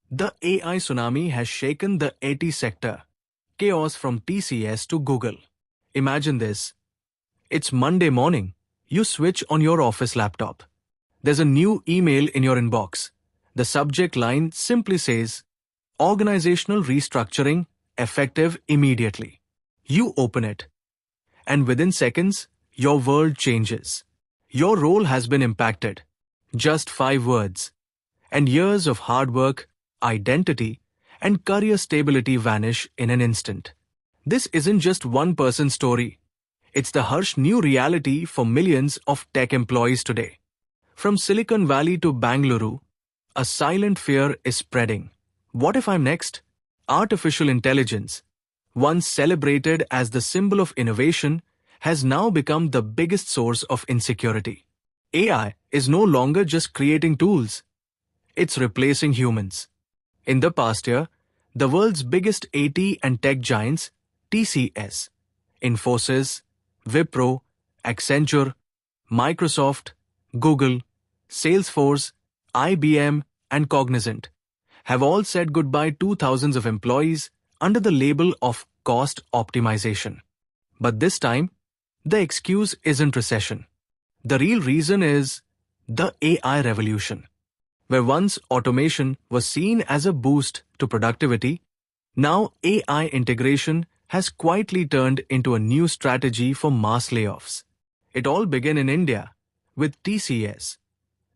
The AI tsunami has shaken the IT sector. Chaos from TCS to Google. Imagine this. It's Monday morning. You switch on your office laptop. There's a new email in your inbox. The subject line simply says, Organizational restructuring, effective immediately. You open it. And within seconds, your world changes. Your role has been impacted. Just 5 words. And years of hard work, identity, and career stability vanish in an instant. This isn't just one person's story. It's the harsh new reality for millions of tech employees today. From Silicon Valley to Bangalore, a silent fear is spreading. What if I'm next? Artificial intelligence, once celebrated as the symbol of innovation, has now become the biggest source of insecurity. AI is no longer just creating tools. It's replacing humans. In the past year, the world's biggest IT and tech giants, TCS, Infosys, Wipro, Accenture, Microsoft, Google, Salesforce, IBM, and Cognizant, have all said goodbye to thousands of employees under the label of cost optimization. But this time, the excuse isn't recession. The real reason is the AI revolution. Where once automation was seen as a boost to productivity, now AI integration has quietly turned into a new strategy for mass layoffs. It all began in India with TCS,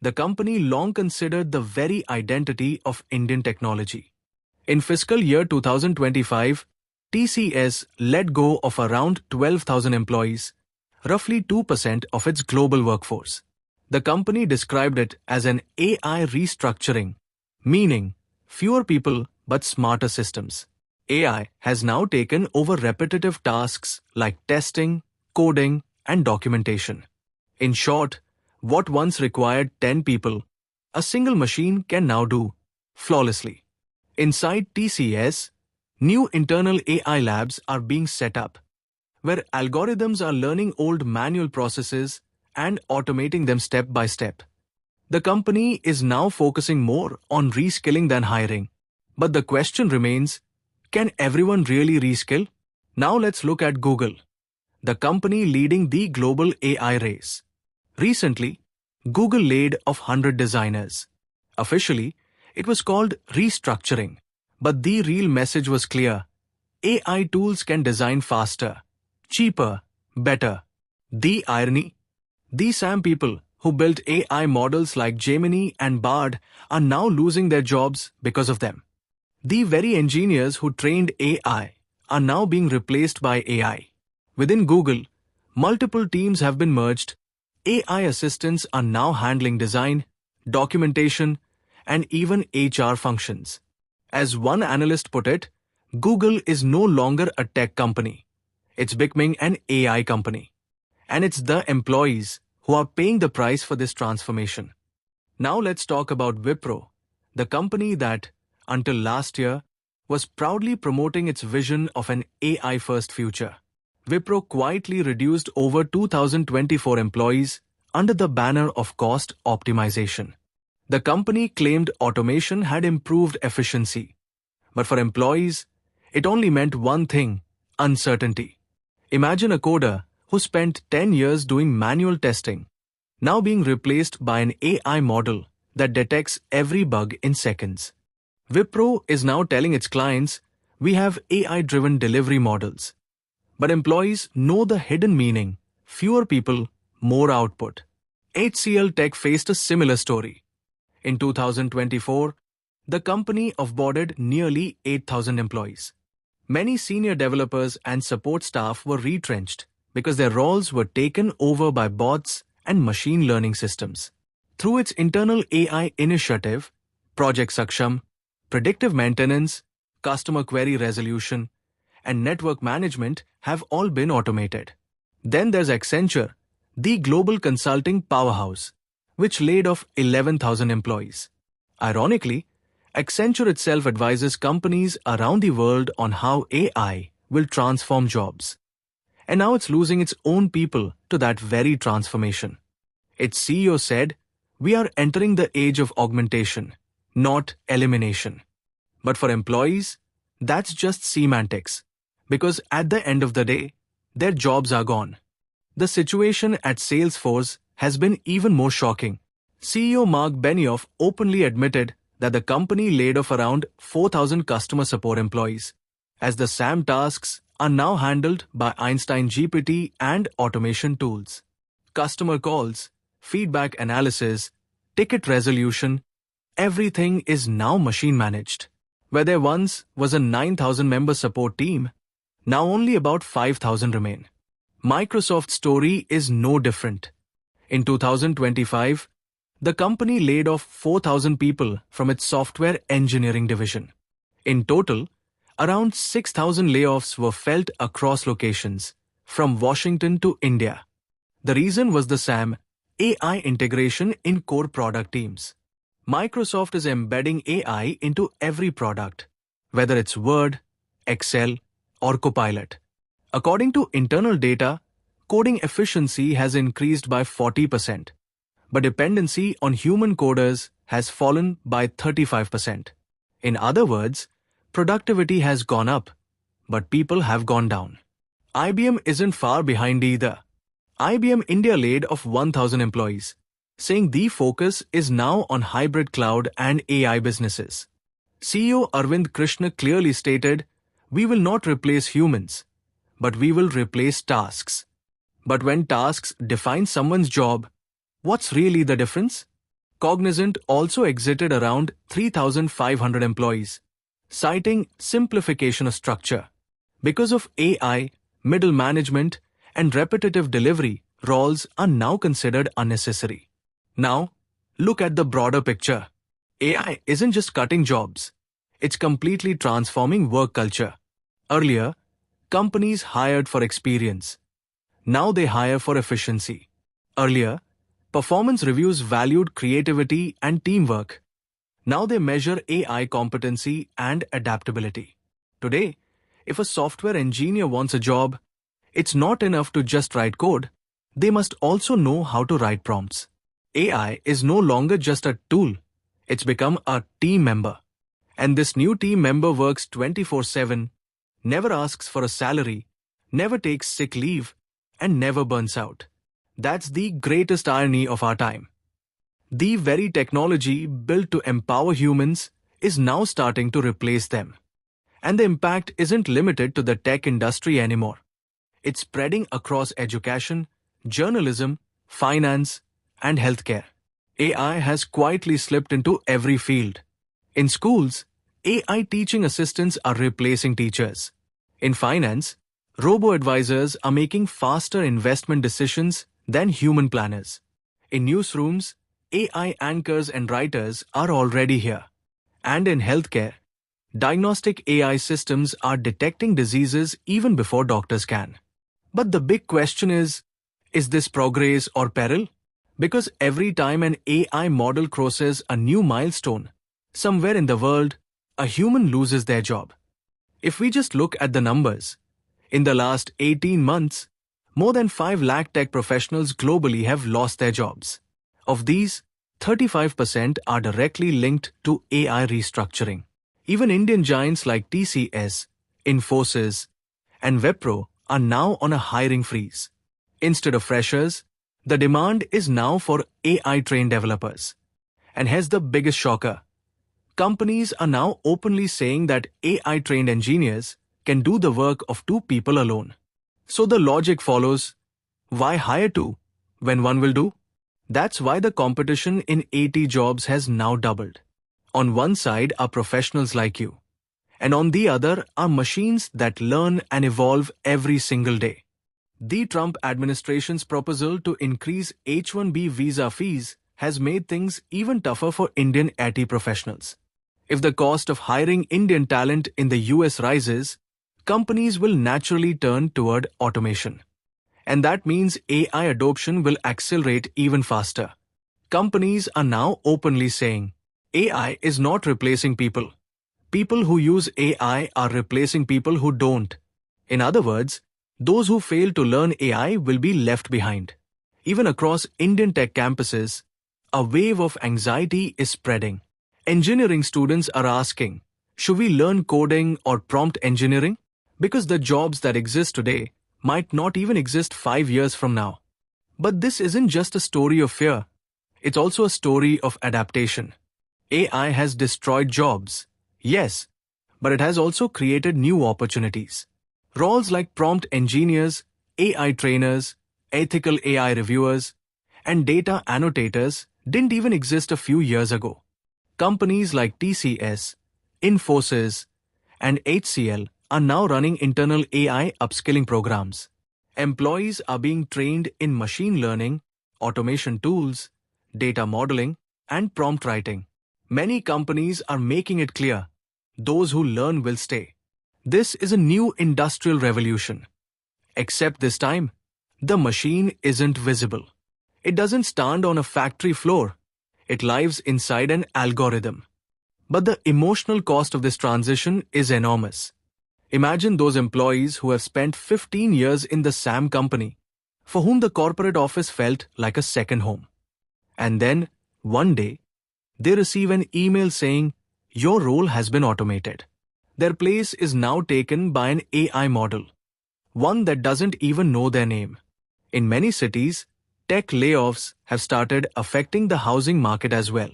the company long considered the very identity of Indian technology. In fiscal year 2025, TCS let go of around 12,000 employees, roughly 2% of its global workforce. The company described it as an AI restructuring, meaning fewer people but smarter systems. AI has now taken over repetitive tasks like testing, coding, and documentation. In short, what once required 10 people, a single machine can now do flawlessly. Inside TCS, new internal AI labs are being set up, where algorithms are learning old manual processes and automating them step by step. The company is now focusing more on reskilling than hiring. But the question remains, can everyone really reskill? Now let's look at Google, the company leading the global AI race. Recently, Google laid off 100 designers. Officially, it was called restructuring. But the real message was clear. AI tools can design faster, cheaper, better. The irony? These same people who built AI models like Gemini and Bard are now losing their jobs because of them. The very engineers who trained AI are now being replaced by AI. Within Google, multiple teams have been merged. AI assistants are now handling design, documentation, and even HR functions. As one analyst put it, Google is no longer a tech company. It's becoming an AI company. And it's the employees who are paying the price for this transformation. Now let's talk about Wipro, the company that, until last year, was proudly promoting its vision of an AI-first future. Wipro quietly reduced over 2,024 employees under the banner of cost optimization. The company claimed automation had improved efficiency. But for employees, it only meant one thing: uncertainty. Imagine a coder who spent 10 years doing manual testing, now being replaced by an AI model that detects every bug in seconds. Wipro is now telling its clients, we have AI-driven delivery models. But employees know the hidden meaning: fewer people, more output. HCL Tech faced a similar story. In 2024, the company offboarded nearly 8,000 employees. Many senior developers and support staff were retrenched because their roles were taken over by bots and machine learning systems. Through its internal AI initiative, Project Saksham, predictive maintenance, customer query resolution, and network management have all been automated. Then there's Accenture, the global consulting powerhouse, which laid off 11,000 employees. Ironically, Accenture itself advises companies around the world on how AI will transform jobs. And now it's losing its own people to that very transformation. Its CEO said, "We are entering the age of augmentation, not elimination." But for employees, that's just semantics. Because at the end of the day, their jobs are gone. The situation at Salesforce has been even more shocking. CEO Mark Benioff openly admitted that the company laid off around 4,000 customer support employees, as the SAM tasks are now handled by Einstein GPT and automation tools. Customer calls, feedback analysis, ticket resolution, everything is now machine managed. Where there once was a 9,000-member support team, now only about 5,000 remain. Microsoft's story is no different. In 2025, the company laid off 4,000 people from its software engineering division. In total, around 6,000 layoffs were felt across locations, from Washington to India. The reason was the SAM AI integration in core product teams. Microsoft is embedding AI into every product, whether it's Word, Excel, or Copilot. According to internal data, coding efficiency has increased by 40%, but dependency on human coders has fallen by 35%. In other words, productivity has gone up, but people have gone down. IBM isn't far behind either. IBM India laid off 1,000 employees, saying the focus is now on hybrid cloud and AI businesses. CEO Arvind Krishna clearly stated, "We will not replace humans, but we will replace tasks." But when tasks define someone's job, what's really the difference? Cognizant also exited around 3,500 employees, citing simplification of structure. Because of AI, middle management, and repetitive delivery, roles are now considered unnecessary. Now, look at the broader picture. AI isn't just cutting jobs. It's completely transforming work culture. Earlier, companies hired for experience. Now they hire for efficiency. Earlier, performance reviews valued creativity and teamwork. Now they measure AI competency and adaptability. Today, if a software engineer wants a job, it's not enough to just write code. They must also know how to write prompts. AI is no longer just a tool. It's become a team member. And this new team member works 24/7, never asks for a salary, never takes sick leave, and never burns out. That's the greatest irony of our time. The very technology built to empower humans is now starting to replace them. And the impact isn't limited to the tech industry anymore. It's spreading across education, journalism, finance, and healthcare. AI has quietly slipped into every field. In schools, AI teaching assistants are replacing teachers. In finance, robo-advisors are making faster investment decisions than human planners. In newsrooms, AI anchors and writers are already here. And in healthcare, diagnostic AI systems are detecting diseases even before doctors can. But the big question is this progress or peril? Because every time an AI model crosses a new milestone, somewhere in the world, a human loses their job. If we just look at the numbers, in the last 18 months, more than 5 lakh tech professionals globally have lost their jobs. Of these, 35% are directly linked to AI restructuring. Even Indian giants like TCS, Infosys, and Wipro are now on a hiring freeze. Instead of freshers, the demand is now for AI-trained developers. And here's the biggest shocker. Companies are now openly saying that AI-trained engineers can do the work of 2 people alone. So the logic follows, why hire 2 when one will do? That's why the competition in AT jobs has now doubled. On one side are professionals like you, and on the other are machines that learn and evolve every single day. The Trump administration's proposal to increase H-1B visa fees has made things even tougher for Indian IT professionals. If the cost of hiring Indian talent in the US rises, companies will naturally turn toward automation. And that means AI adoption will accelerate even faster. Companies are now openly saying, AI is not replacing people. People who use AI are replacing people who don't. In other words, those who fail to learn AI will be left behind. Even across Indian tech campuses, a wave of anxiety is spreading. Engineering students are asking, Should we learn coding or prompt engineering? Because the jobs that exist today might not even exist 5 years from now. But this isn't just a story of fear. It's also a story of adaptation. AI has destroyed jobs, yes, but it has also created new opportunities. Roles like prompt engineers, AI trainers, ethical AI reviewers, and data annotators didn't even exist a few years ago. Companies like TCS, Infosys, and HCL are now running internal AI upskilling programs. Employees are being trained in machine learning, automation tools, data modeling, and prompt writing. Many companies are making it clear those who learn will stay. This is a new industrial revolution. Except this time, the machine isn't visible. It doesn't stand on a factory floor. It lives inside an algorithm. But the emotional cost of this transition is enormous. Imagine those employees who have spent 15 years in the same company, for whom the corporate office felt like a second home. And then, one day, they receive an email saying, "Your role has been automated." Their place is now taken by an AI model, one that doesn't even know their name. In many cities, tech layoffs have started affecting the housing market as well.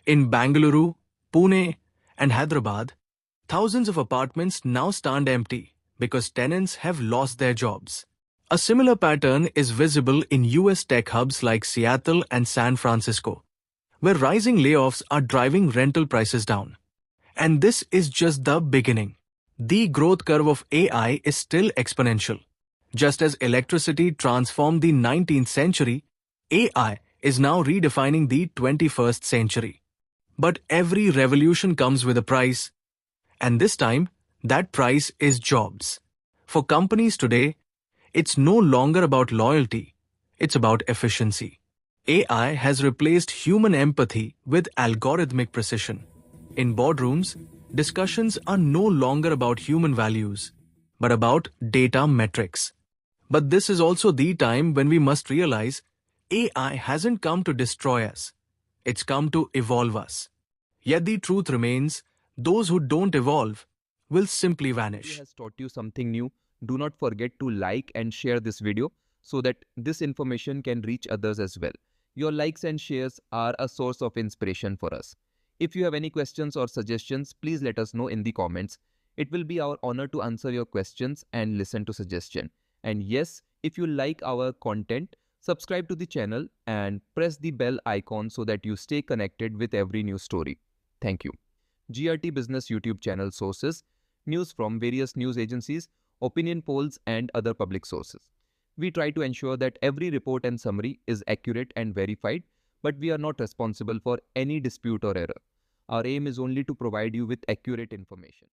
In Bangalore, Pune, and Hyderabad, thousands of apartments now stand empty because tenants have lost their jobs. A similar pattern is visible in US tech hubs like Seattle and San Francisco, where rising layoffs are driving rental prices down. And this is just the beginning. The growth curve of AI is still exponential. Just as electricity transformed the 19th century, AI is now redefining the 21st century. But every revolution comes with a price, and this time, that price is jobs. For companies today, it's no longer about loyalty, it's about efficiency. AI has replaced human empathy with algorithmic precision. In boardrooms, discussions are no longer about human values, but about data metrics. But this is also the time when we must realize AI hasn't come to destroy us, it's come to evolve us. Yet the truth remains, those who don't evolve will simply Video vanish. has taught you something new, do not forget to like and share this video so that this information can reach others as well. Your likes and shares are a source of inspiration for us. If you have any questions or suggestions, please let us know in the comments. It will be our honor to answer your questions and listen to suggestion. And yes, if you like our content, subscribe to the channel and press the bell icon so that you stay connected with every new story. Thank you. GRT Business YouTube channel sources: news from various news agencies, opinion polls, and other public sources. We try to ensure that every report and summary is accurate and verified, but we are not responsible for any dispute or error. Our aim is only to provide you with accurate information.